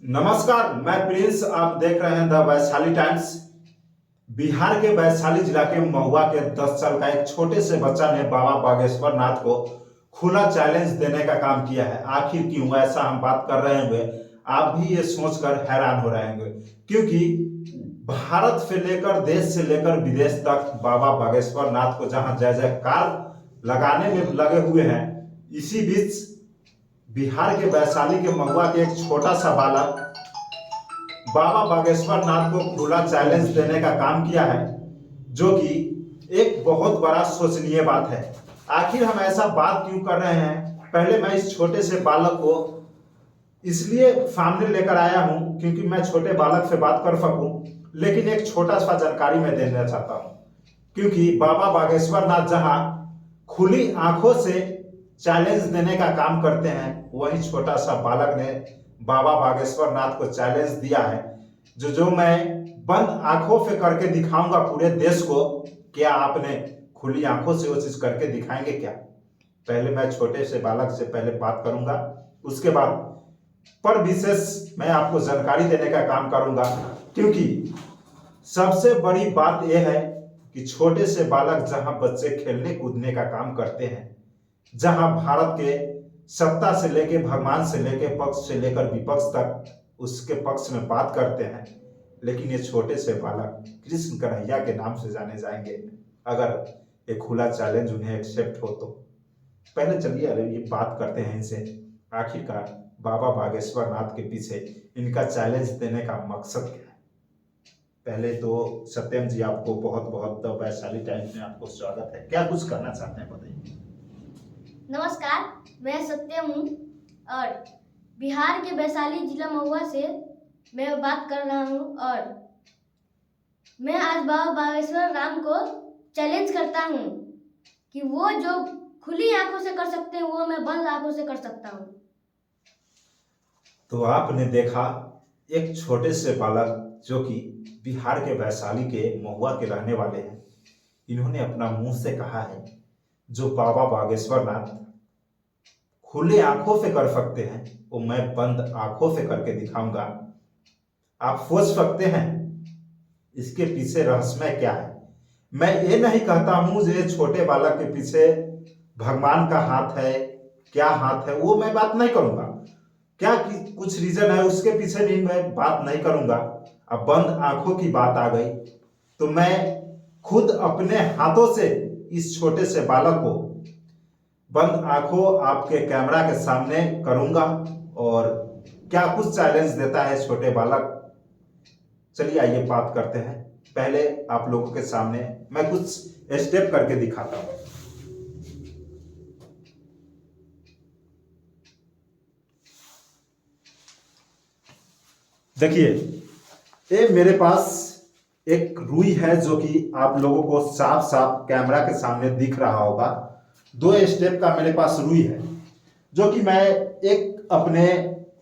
नमस्कार, मैं प्रिंस। आप देख रहे हैं द वैशाली टाइम्स। बिहार के वैशाली जिला के महुआ के 10 साल का एक छोटे से बच्चा ने बाबा बागेश्वर नाथ को खुला चैलेंज देने का काम किया है। आखिर क्यों ऐसा हम बात कर रहे होंगे, आप भी ये सोचकर हैरान हो रहे होंगे, क्योंकि भारत से लेकर देश से लेकर विदेश तक बाबा बागेश्वर नाथ को जहां जय जयकार लगाने में लगे हुए हैं, इसी बीच बिहार के वैशाली के महुआ के एक छोटा सा बालक बाबा बागेश्वर नाथ को खुला चैलेंज देने का काम किया है, जो कि एक बहुत बड़ा सोचनीय बात है। आखिर हम ऐसा बात क्यों कर रहे हैं, पहले मैं इस छोटे से बालक को इसलिए सामने लेकर आया हूं क्योंकि मैं छोटे बालक से बात कर सकूं, लेकिन एक छोटा सा जानकारी मैं देना चाहता हूं। क्योंकि बाबा बागेश्वर नाथ जहां खुली आंखों से चैलेंज देने का काम करते हैं, वही छोटा सा बालक ने बाबा बागेश्वर नाथ को चैलेंज दिया है, जो मैं बंद आंखों से करके दिखाऊंगा पूरे देश को। क्या आपने खुली आंखों से वो चीज करके दिखाएंगे क्या? पहले मैं छोटे से बालक से पहले बात करूंगा, उसके बाद पर विशेष मैं आपको जानकारी देने का काम करूंगा। क्योंकि सबसे बड़ी बात यह है कि छोटे से बालक जहां बच्चे खेलने कूदने का काम करते हैं, जहां भारत के सत्ता से लेके भगवान से लेके पक्ष से लेकर विपक्ष तक उसके पक्ष में बात करते हैं, लेकिन ये छोटे से बालक कृष्ण कन्हैया के नाम से जाने जाएंगे अगर ये खुला चैलेंज उन्हें एक्सेप्ट हो तो। पहले चलिए अरे ये बात करते हैं इनसे, आखिरकार बाबा बागेश्वर नाथ के पीछे इनका चैलेंज देने का मकसद क्या है। पहले तो सत्यम जी, आपको बहुत बहुत द वैशाली टाइम्स में आपको स्वागत है। क्या कुछ करना चाहते हैं बताइए। नमस्कार, मैं सत्यम हूँ और बिहार के वैशाली जिला महुआ से मैं बात कर रहा हूँ। और मैं आज बाबा बागेश्वर राम को चैलेंज करता हूँ कि वो जो खुली आंखों से कर सकते हैं वो मैं बंद आंखों से कर सकता हूँ। तो आपने देखा एक छोटे से बालक जो कि बिहार के वैशाली के महुआ के रहने वाले हैं, इन्होंने अपना मुंह से कहा है जो बाबा बागेश्वर नाथ खुले आंखों से कर सकते हैं वो मैं बंद आंखों से करके दिखाऊंगा। आप सोच सकते हैं इसके पीछे रहस्यमय क्या है। मैं ये नहीं कहता हूं ये छोटे बालक के पीछे भगवान का हाथ है, क्या हाथ है, वो मैं बात नहीं करूंगा। क्या कि कुछ रीजन है उसके पीछे भी मैं बात नहीं करूंगा। अब बंद आंखों की बात आ गई तो मैं खुद अपने हाथों से इस छोटे से बालक को बंद आंखों आपके कैमरा के सामने करूंगा और क्या कुछ चैलेंज देता है छोटे बालक। चलिए आइए बात करते हैं। पहले आप लोगों के सामने मैं कुछ स्टेप करके दिखाता हूं। देखिए, ये मेरे पास एक रुई है जो कि आप लोगों को साफ साफ कैमरा के सामने दिख रहा होगा। 2 स्टेप का मेरे पास रुई है जो कि मैं एक अपने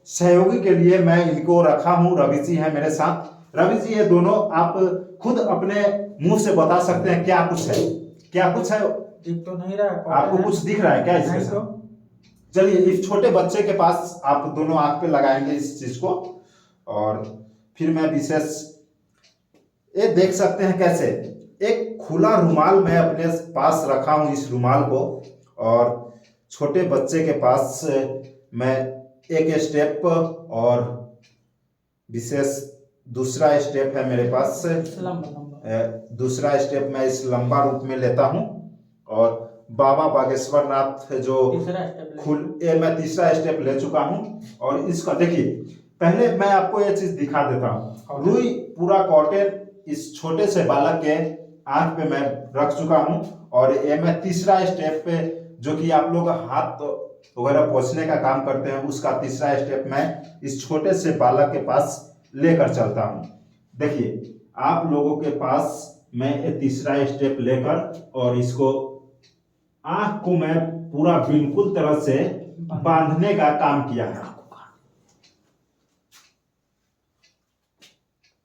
सहयोगी के लिए मैं इनको रखा हूं। रवि जी है मेरे साथ। रवि जी, ये दोनों आप खुद अपने मुंह से बता सकते हैं क्या कुछ है, क्या कुछ है। दिख तो नहीं रहा है, आपको कुछ दिख रहा है क्या इसके साथ? चलिए इस छोटे बच्चे के पास आप दोनों आंख पे लगाएंगे इस चीज को और फिर मैं विशेष ये देख सकते हैं कैसे एक खुला रुमाल मैं अपने पास रखा हूं इस रुमाल को, और छोटे बच्चे के पास मैं एक स्टेप और विशेष दूसरा स्टेप है मेरे पास। दूसरा स्टेप मैं इस लंबा रूप में लेता हूं और बाबा बागेश्वर नाथ जो मैं तीसरा स्टेप ले चुका हूं। और इसका देखिए, पहले मैं आपको यह चीज दिखा देता हूं। रुई पूरा कॉटन इस छोटे से बालक के आंख पे मैं रख चुका हूं और ये मैं तीसरा स्टेप पे जो कि आप लोग हाथ वगैरह पोंछने का काम करते हैं उसका तीसरा स्टेप मैं इस छोटे से बालक के पास लेकर चलता हूं। देखिए आप लोगों के पास मैं ये तीसरा स्टेप लेकर और इसको आंख को मैं पूरा बिल्कुल तरह से बांधने का काम किया है।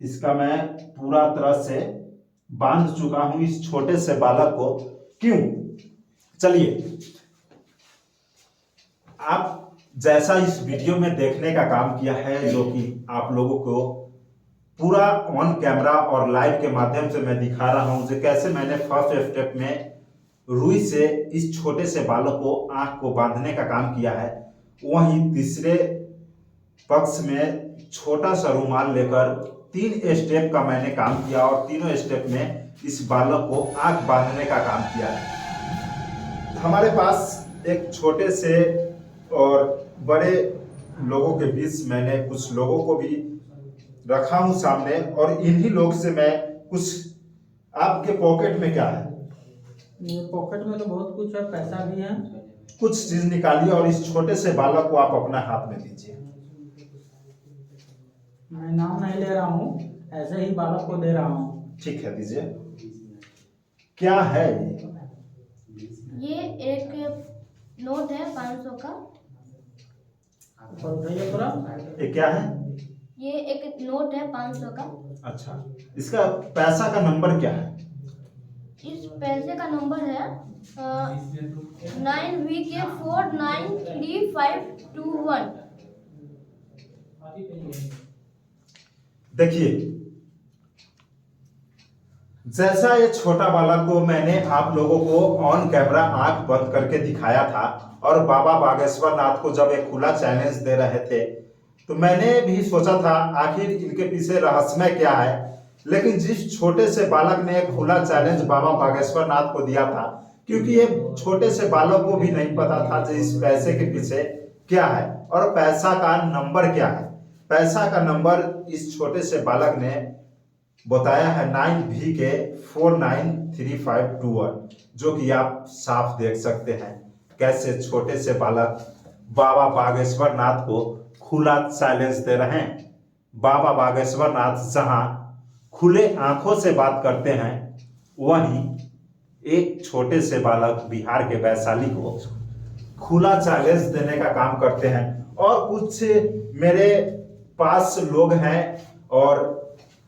इसका मैं पूरा तरह से बांध चुका हूं इस छोटे से बालक को। क्यों? चलिए आप जैसा इस वीडियो में देखने का काम किया है, जो कि आप लोगों को पूरा ऑन कैमरा और लाइव के माध्यम से मैं दिखा रहा हूं, जो कैसे मैंने फर्स्ट स्टेप में रुई से इस छोटे से बालक को आंख को बांधने का काम किया है। वहीं तीसरे पक्ष में छोटा सा रुमाल लेकर 3 स्टेप का मैंने काम किया और तीनों स्टेप में इस बालक को आंख बांधने का काम किया है। हमारे पास एक छोटे से और बड़े लोगों के बीच मैंने कुछ लोगों को भी रखा हूं सामने, और इन्हीं लोग से मैं कुछ, आपके पॉकेट में क्या है? ये पॉकेट में तो बहुत कुछ है, पैसा भी है। कुछ चीज निकालिए और इस छोटे से बालक को आप अपना हाथ में दीजिए। मैं नाम नहीं ले रहा हूँ, ऐसे ही बालक को दे रहा हूँ। ठीक है, दीजिए। क्या है ये एक नोट है 500 का। ऊपर उठाइए थोड़ा। ये क्या है? ये एक नोट है 500 का। अच्छा, इसका पैसा का नंबर क्या है? इस पैसे का नंबर है 9VK493521। देखिए, जैसा ये छोटा बालक को मैंने आप लोगों को ऑन कैमरा आंख बंद करके दिखाया था, और बाबा बागेश्वर नाथ को जब एक खुला चैलेंज दे रहे थे, तो मैंने भी सोचा था आखिर इनके पीछे रहस्यमय क्या है। लेकिन जिस छोटे से बालक ने एक खुला चैलेंज बाबा बागेश्वर नाथ को दिया था, क्योंकि ये छोटे से बालक को भी नहीं पता था कि इस पैसे के पीछे क्या है और पैसा का नंबर क्या है। पैसा का नंबर इस छोटे से बालक ने बताया है 9VK493521, जो कि आप साफ देख सकते हैं कैसे छोटे से बालक बाबा बागेश्वर नाथ को खुला चैलेंज दे रहे हैं। बाबा बागेश्वर नाथ जहां खुले आंखों से बात करते हैं, वहीं एक छोटे से बालक बिहार के वैशाली को खुला चैलेंज देने का काम करते हैं। और कुछ मेरे पास लोग हैं और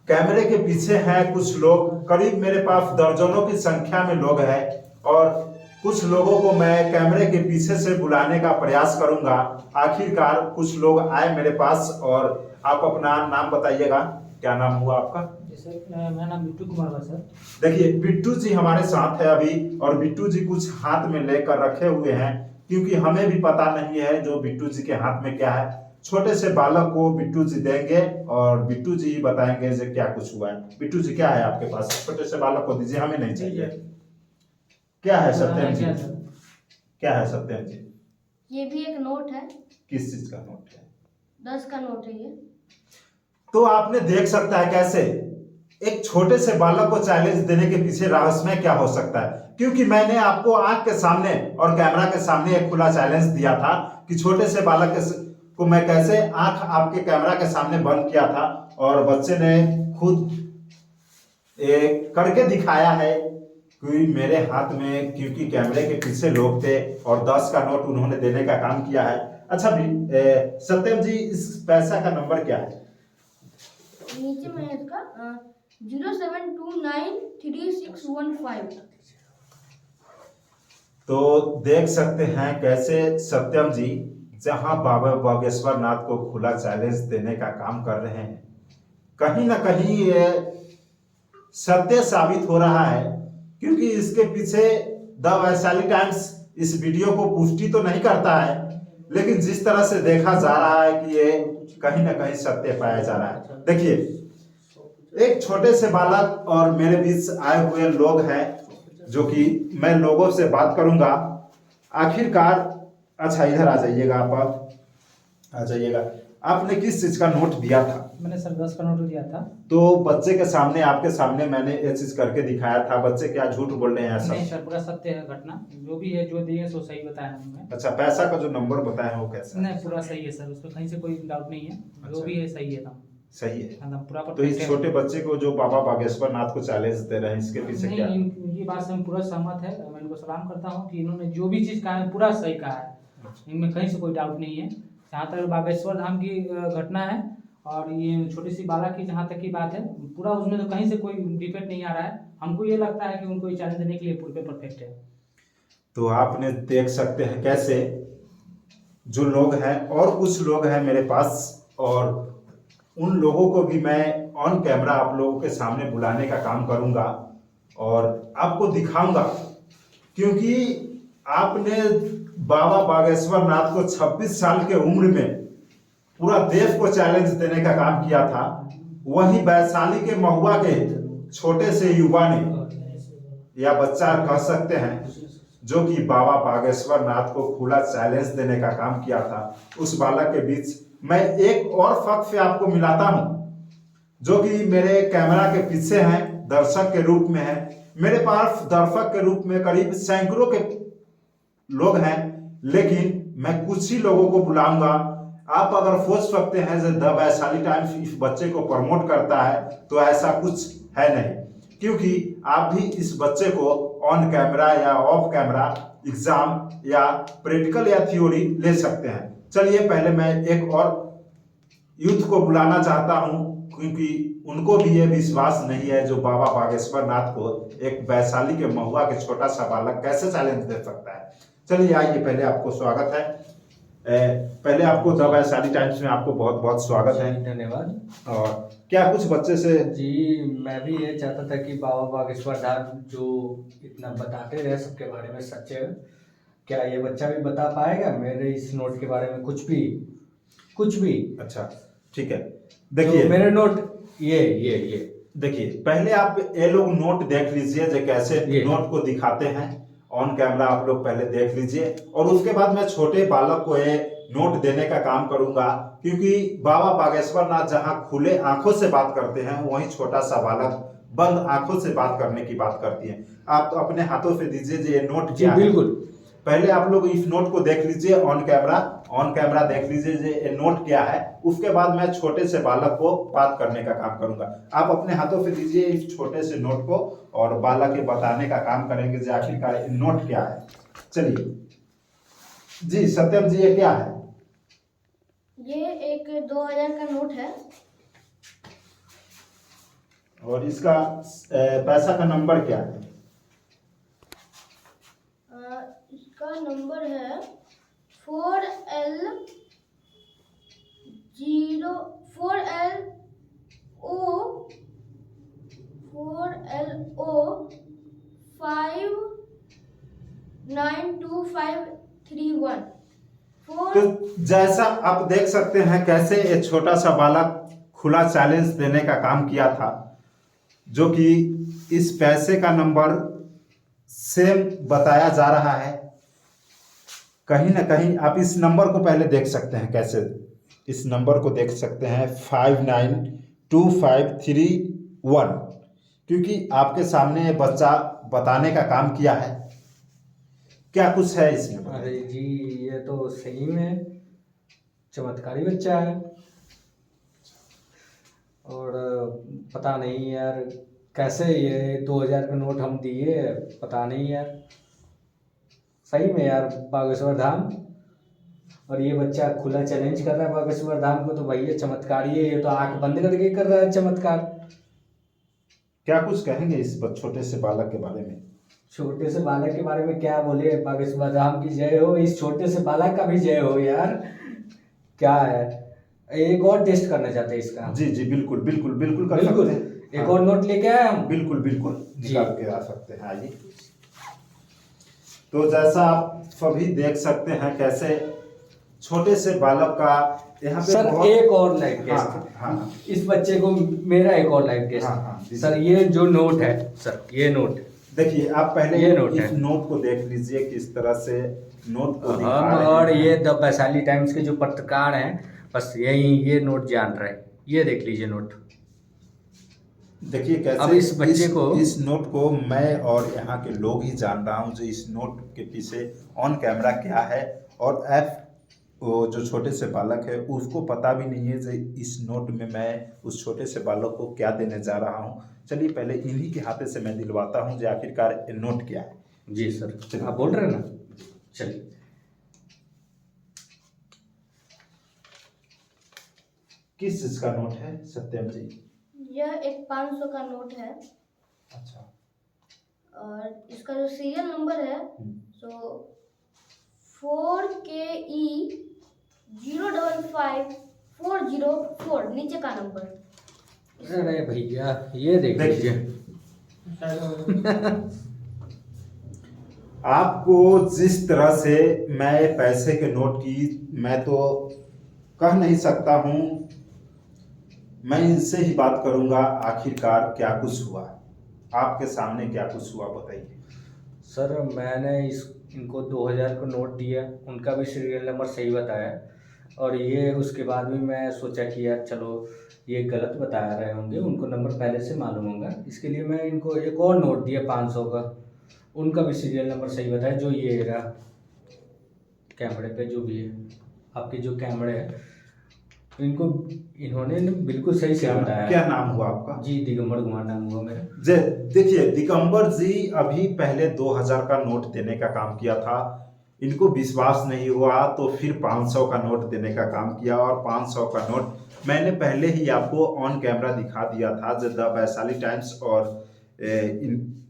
कैमरे के पीछे हैं कुछ लोग, करीब मेरे पास दर्जनों की संख्या में लोग हैं, और कुछ लोगों को मैं कैमरे के पीछे से बुलाने का प्रयास करूंगा। आखिरकार कुछ लोग आए मेरे पास, और आप अपना नाम बताइएगा। क्या नाम हुआ आपका? जैसे मेरा नाम बिट्टू कुमार है सर। देखिए, बिट्टू जी हमारे साथ है अभी, और बिट्टू जी कुछ हाथ में लेकर रखे हुए हैं, क्योंकि हमें भी पता नहीं है जो बिट्टू जी के हाथ में क्या है। छोटे से बालक को बिट्टू जी देंगे और बिट्टू जी बताएंगे जो क्या कुछ हुआ है। बिट्टू जी, क्या है आपके पास? छोटे से बालक को दीजिए, हमें नहीं चाहिए। क्या है सत्यम जी? क्या है सत्यम जी? ये भी एक नोट है। किस चीज का नोट है? 10 का नोट है ये। तो आपने देख सकता है कैसे एक छोटे से बालक को चैलेंज देने के पीछे रहस्यमय क्या हो सकता है। क्योंकि मैंने आपको आंख के सामने और कैमरा के सामने एक खुला चैलेंज दिया था कि छोटे से बालक को मैं कैसे आंख आपके कैमरा के सामने बंद किया था, और बच्चे ने खुद करके दिखाया है कि मेरे हाथ में, क्योंकि कैमरे के पीछे लोग थे, और 10 का नोट उन्होंने देने का काम किया है। अच्छा सत्यम जी, इस पैसा का नंबर क्या है? नीचे में इसका 07293615। तो देख सकते हैं कैसे सत्यम जी जहां बाबा बागेश्वर नाथ को खुला चैलेंज देने का काम कर रहे हैं, कहीं ना कहीं ये सत्य साबित हो रहा है। क्योंकि इसके पीछे द वैशाली टाइम्स इस वीडियो को पुष्टि तो नहीं करता है, लेकिन जिस तरह से देखा जा रहा है कि ये कहीं ना कहीं सत्य पाया जा रहा है। देखिए, एक छोटे से बालक और मेरे बीच आए हुए लोग हैं, जो कि मैं लोगों से बात करूंगा। आखिरकार, अच्छा इधर आ जाइएगा, आप आ जाइएगा। आपने किस चीज का नोट दिया था? मैंने सर 10 का नोट दिया था। तो बच्चे के सामने, आपके सामने मैंने ये चीज करके दिखाया था। बच्चे क्या झूठ बोल रहे हैं? नहीं ऐसा सर, पूरा सत्य है घटना, जो भी है, जो दिए सो सही बताया हमने। अच्छा, पैसा का जो नंबर बताया है वो कैसा? नहीं, पूरा सही है सर, उसमें कहीं से कोई डाउट नहीं है। जो भी है सही है एकदम। सही है। एकदम पूरा तो इस छोटे बच्चे को जो बाबा बागेश्वर नाथ को चैलेंज दे रहे हैं, इसके पीछे क्या? नहीं, इनकी बात से हम पूरा सहमत है। मैं इनको सलाम करता हूँ कि इन्होंने जो भी चीज़ कहा है पूरा सही कहा है, इनमें कहीं से कोई डाउट नहीं है। जहाँ तक बागेश्वर धाम की घटना है और ये छोटी सी बालक की जहाँ तक की बात है, पूरा उसमें तो कहीं से कोई डिफेक्ट नहीं आ रहा है। हमको ये लगता है कि उनको ये चैलेंज देने के लिए पूरे परफेक्ट है। तो आपने देख सकते हैं कैसे जो लोग हैं और कुछ लोग हैं मेरे पास, और उन लोगों को भी मैं ऑन कैमरा आप लोगों के सामने बुलाने का काम करूंगा और आपको दिखाऊंगा, क्योंकि आपने बाबा बागेश्वर नाथ को 26 साल के उम्र में पूरा देश को चैलेंज देने का काम किया था। वही वैशाली के महुआ के छोटे से युवा ने या बच्चा कह सकते हैं जो कि बाबा बागेश्वर नाथ को खुला चैलेंज देने का काम किया था, उस बालक के बीच मैं एक और फख्र आपको मिलाता हूं जो कि मेरे कैमरा के पीछे हैं, दर्शक के रूप में है। मेरे पास दर्शक के रूप में करीब सैकड़ों के लोग हैं, लेकिन मैं कुछ ही लोगों को बुलाऊंगा। आप अगर सोच सकते हैं कि द वैशाली टाइम्स इस बच्चे को प्रमोट करता है, तो ऐसा कुछ है नहीं, क्योंकि आप भी इस बच्चे को ऑन कैमरा या ऑफ कैमरा एग्जाम या प्रैक्टिकल या थ्योरी ले सकते हैं। चलिए पहले मैं एक और यूथ को बुलाना चाहता हूं, क्योंकि उनको भी ये विश्वास नहीं है जो बाबा बागेश्वर नाथ को एक वैशाली के महुआ के छोटा सा बालक कैसे चैलेंज दे सकता है। चलिए आइए, पहले आपको स्वागत है, पहले आपको द वैशाली टाइम्स में आपको बहुत बहुत स्वागत है। धन्यवाद। और क्या कुछ बच्चे से जी मैं भी ये चाहता था कि बाबा बागेश्वर धाम जो इतना बताते रहे सबके बारे में सच है, क्या ये बच्चा भी बता पाएगा मेरे इस नोट के बारे में कुछ भी? अच्छा ठीक है, देखिए देखिए मेरे नोट ये देखिए पहले आप ये लोग नोट देख लीजिए जो कैसे नोट को दिखाते हैं ऑन कैमरा, आप लोग पहले देख लीजिए और उसके बाद मैं छोटे बालक को ये नोट देने का काम करूंगा, क्योंकि बाबा बागेश्वर नाथ जहां खुले आंखों से बात करते हैं वहीं छोटा सा बालक बंद आंखों से बात करने की बात करती है। आप तो अपने हाथों से दीजिए ये नोट क्या है। बिल्कुल, पहले आप लोग इस नोट को देख लीजिए ऑन कैमरा देख लीजिए ये नोट क्या है, उसके बाद मैं छोटे से बालक को बात करने का काम करूंगा। आप अपने हाथों से दीजिए इस छोटे से नोट को और बालक के बताने का काम करेंगे कि आखिरकार ये नोट क्या है। चलिए जी सत्यम जी, ये क्या है? ये एक 2000 का नोट है और इसका पैसा का नंबर क्या है? इसका नंबर है 4L0 592531। तो जैसा आप देख सकते हैं कैसे ये छोटा सा बालक खुला चैलेंज देने का काम किया था, जो कि इस पैसे का नंबर सेम बताया जा रहा है। कहीं ना कहीं आप इस नंबर को पहले देख सकते हैं, कैसे इस नंबर को देख सकते हैं 592531, क्योंकि आपके सामने ये बच्चा बताने का काम किया है। क्या कुछ है इसमें? अरे जी ये तो सही में चमत्कारी बच्चा है, और पता नहीं यार कैसे ये 2000 का नोट हम दिए, पता नहीं यार, सही में यार बागेश्वर धाम, और ये बच्चा खुला चैलेंज कर रहा है बागेश्वर धाम को, तो भैया चमत्कार ही है, ये तो आंख बंद करके कर रहा है चमत्कार। क्या कुछ कहेंगे इस छोटे से बालक के बारे में? छोटे से बालक के बारे में क्या बोले, बागेश्वर धाम की जय हो, इस छोटे से बालक का भी जय हो यार। क्या है, एक और टेस्ट करना चाहते हैं इसका? जी जी बिल्कुल बिल्कुल बिल्कुल कर बिल्कुल, सकते हैं। एक हाँ, और नोट लेके आए हम। बिल्कुल बिल्कुल जी। निकाल के आ सकते हैं, आइए। तो जैसा आप सभी देख सकते हैं कैसे छोटे से बालक का यहाँ पे सर एक और लाइव टेस्ट। हाँ, हाँ, इस बच्चे को मेरा एक और लाइव टेस्ट। हाँ, हाँ, जी, सर ये जो नोट है, सर ये नोट, देखिए आप पहले ये नोट इस है। नोट को देख लीजिए किस तरह से नोट को दिखा हम रहे और हैं। ये द वैशाली टाइम्स के जो पत्रकार हैं बस यही ये नोट जान रहे हैं। ये देख लीजिए नोट। देखिए कैसे अब इस बच्चे को इस नोट को मैं और यहाँ के लोग ही जान रहा हूँ जो इस नोट के पीछे ऑन कैमरा क्या है, और वो जो छोटे से बालक है उसको पता भी नहीं है कि इस नोट में मैं उस छोटे से बालक को क्या देने जा रहा हूँ। चलिए पहले इन्हीं के हाथे से मैं दिलवाता हूँ जो आखिरकार ये नोट क्या है। जी सर आप बोल रहे हैं ना, चलिए। किस चीज का नोट है सत्यम जी? यह एक 500 का नोट है, अच्छा, और इसका जो सीरियल नंबर है सो 4KE 055404 नीचे का नंबर। अरे भैया ये देख देखिए। लीजिए। आपको जिस तरह से मैं पैसे के नोट की, मैं तो कह नहीं सकता हूँ, मैं इनसे ही बात करूंगा आखिरकार क्या कुछ हुआ, आपके सामने क्या कुछ हुआ बताइए। सर मैंने इनको 2000 का नोट दिया, उनका भी सीरियल नंबर सही बताया, और ये उसके बाद भी मैं सोचा कि यार चलो ये गलत बता रहे होंगे, उनको नंबर पहले से मालूम होगा, इसके लिए मैं इनको एक और नोट दिया 500 का, उनका भी सीरियल नंबर सही बताया। जो ये रहा कैमरे पे जो भी है, आपके जो कैमरे है, इनको इन्होंने बिल्कुल सही से बताया। क्या नाम हुआ आपका? जी दिगंबर कुमार नाम हुआ मेरा। जे देखिए, दिगंबर जी अभी पहले 2000 का नोट देने का काम किया था, इनको विश्वास नहीं हुआ तो फिर 500 का नोट देने का काम किया, और 500 का नोट मैंने पहले ही आपको ऑन कैमरा दिखा दिया था। जो द वैशाली टाइम्स और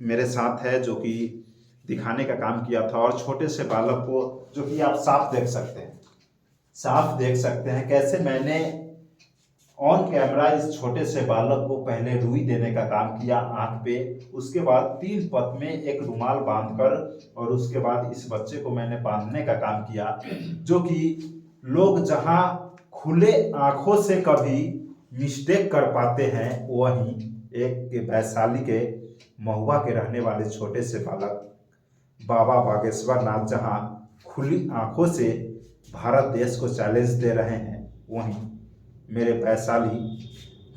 मेरे साथ है जो कि दिखाने का काम किया था, और छोटे से बालक को जो कि आप साफ देख सकते हैं, साफ देख सकते हैं कैसे मैंने ऑन कैमरा इस छोटे से बालक को पहले रुई देने का काम किया आंख पे, उसके बाद 3 पत में एक रुमाल बांधकर, और उसके बाद इस बच्चे को मैंने बांधने का काम किया, जो कि लोग जहां खुले आंखों से कभी मिस्टेक कर पाते हैं, वहीं एक वैशाली के महुआ के रहने वाले छोटे से बालक बाबा बागेश्वर नाथ जहां खुली आंखों से भारत देश को चैलेंज दे रहे हैं, वहीं मेरे वैशाली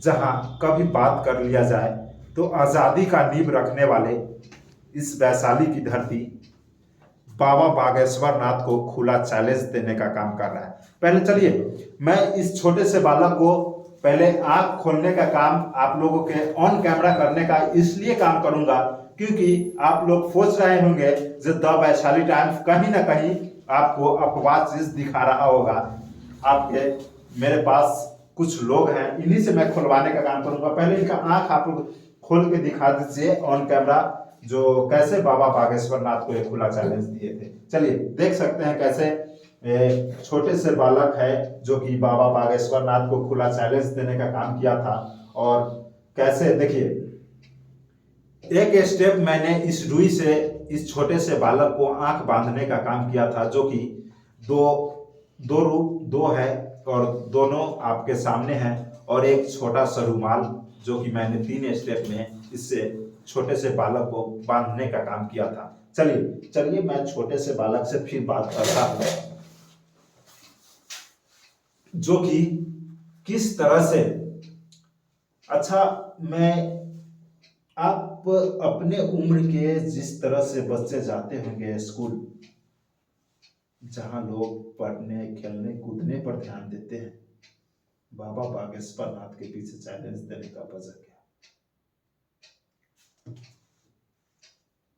जहां कभी बात कर लिया जाए तो आज़ादी का नींव रखने वाले इस वैशाली की धरती बाबा बागेश्वर नाथ को खुला चैलेंज देने का काम कर रहा है। पहले चलिए मैं इस छोटे से बालक को पहले आंख खोलने का काम आप लोगों के ऑन कैमरा करने का इसलिए काम करूंगा क्योंकि आप लोग सोच रहे होंगे जो द वैशाली टाइम्स कहीं ना कहीं आपको अपवाद चीज दिखा रहा होगा। आपके मेरे पास कुछ लोग हैं, इन्हीं से मैं खुलवाने का काम करूंगा। पहले इनका आंख आप लोग खोल के दिखा दीजिए ऑन कैमरा, जो कैसे बाबा बागेश्वर नाथ को एक खुला चैलेंज दिए थे। चलिए देख सकते हैं कैसे छोटे से बालक है जो कि बाबा बागेश्वर नाथ को खुला चैलेंज देने का काम किया था, और कैसे देखिए एक स्टेप मैंने इस रुई से इस छोटे से बालक को आंख बांधने का काम किया था, जो कि दो है और दोनों आपके सामने हैं, और एक छोटा सा रुमाल जो कि मैंने 3 स्टेप में इससे छोटे से बालक को बांधने का काम किया था। चलिए मैं छोटे से बालक से फिर बात करता हूं, जो कि किस तरह से, अच्छा मैं आप अपने उम्र के जिस तरह से बच्चे जाते होंगे स्कूल, जहां लोग पढ़ने खेलने कूदने पर ध्यान देते हैं, बाबा बागेश्वर नाथ के पीछे चैलेंज देने का वजह क्या?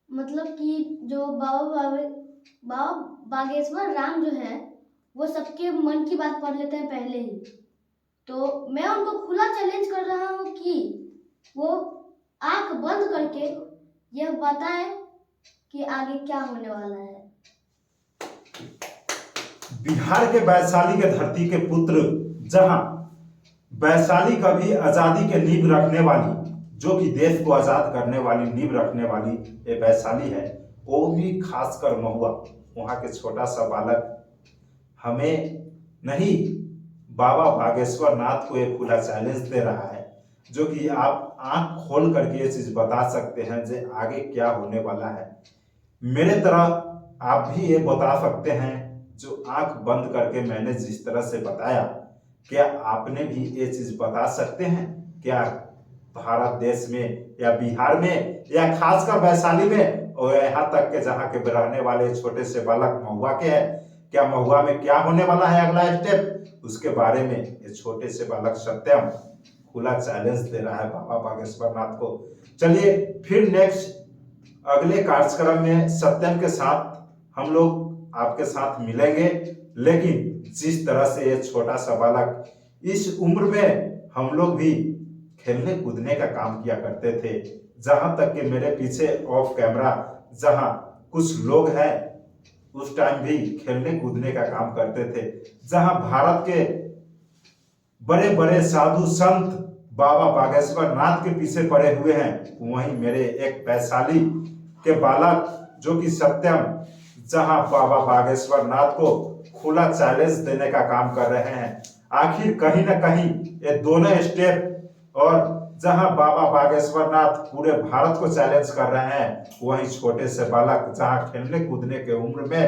मतलब कि जो बाबा बागेश्वर राम जो है वो सबके मन की बात पढ़ लेते हैं पहले ही, तो मैं उनको खुला चैलेंज कर रहा हूँ कि वो आंख बंद करके यह बताएं कि आगे क्या होने वाला है। बिहार के वैशाली के धरती के पुत्र, जहां वैशाली कभी आजादी के नींव रखने वाली, जो कि देश को आजाद करने वाली नींव रखने वाली ये वैशाली है, वो भी खासकर महुआ, वहां के छोटा सा बालक हमें नहीं बाबा बागेश्वर नाथ को एक खुला चैलेंज दे रहा है, जो कि आप आंख खोल करके ये चीज बता सकते हैं जो आगे क्या होने वाला है। मेरे तरह आप भी ये बता सकते हैं जो आंख बंद करके मैंने जिस तरह से बताया, क्या आपने भी ये चीज बता सकते हैं? क्या भारत देश में या बिहार में या खासकर वैशाली में और यहाँ तक के जहाँ के रहने वाले छोटे से बालक महुआ के हैं, क्या महुआ में क्या होने वाला है अगला स्टेप, उसके बारे में ये छोटे से बालक सत्यम खुला चैलेंज दे रहा है बाबा बागेश्वर नाथ को। चलिए फिर नेक्स्ट अगले कार्यक्रम में सत्यम के साथ हम लोग आपके साथ मिलेंगे, लेकिन जिस तरह से ये छोटा सा बालक, इस उम्र में हम लोग भी खेलने कूदने का काम किया करते थे, जहां तक कि मेरे पीछे ऑफ कैमरा जहां कुछ लोग हैं उस टाइम भी खेलने कूदने का काम करते थे। जहां भारत के बड़े बड़े साधु संत बाबा बागेश्वर नाथ के पीछे पड़े हुए हैं, वहीं मेरे एक वैशाली के बालक जो कि सत्यम, जहां बाबा बागेश्वर नाथ को खुला चैलेंज देने का काम कर रहे हैं। आखिर कहीं ना कहीं ये दोनों स्टेप, और जहां बाबा बागेश्वर नाथ पूरे भारत को चैलेंज कर रहे हैं, वहीं छोटे से बालक जहां खेलने कूदने के उम्र में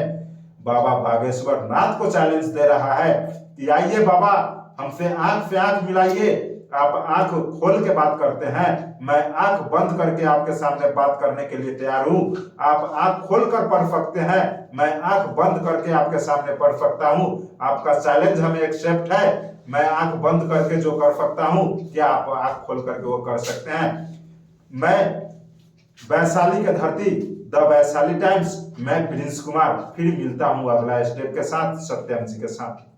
बाबा बागेश्वर नाथ को चैलेंज दे रहा है कि आइए बाबा, हमसे आंख से आंख मिलाइए। आप आंख खोल के बात करते हैं, मैं आंख बंद करके आपके सामने बात करने के लिए तैयार हूं। आप आंख खोल कर पढ़ सकते हैं, मैं आंख बंद करके आपके सामने पढ़ सकता हूं। आपका चैलेंज हमें एक्सेप्ट है, मैं आंख बंद करके जो कर सकता हूं, क्या आप आंख खोल करके वो कर सकते हैं? मैं वैशाली की धरती, द वैशाली टाइम्स, मैं प्रिंस कुमार फिर मिलता हूं अगला स्टेप के साथ सत्यम जी के साथ।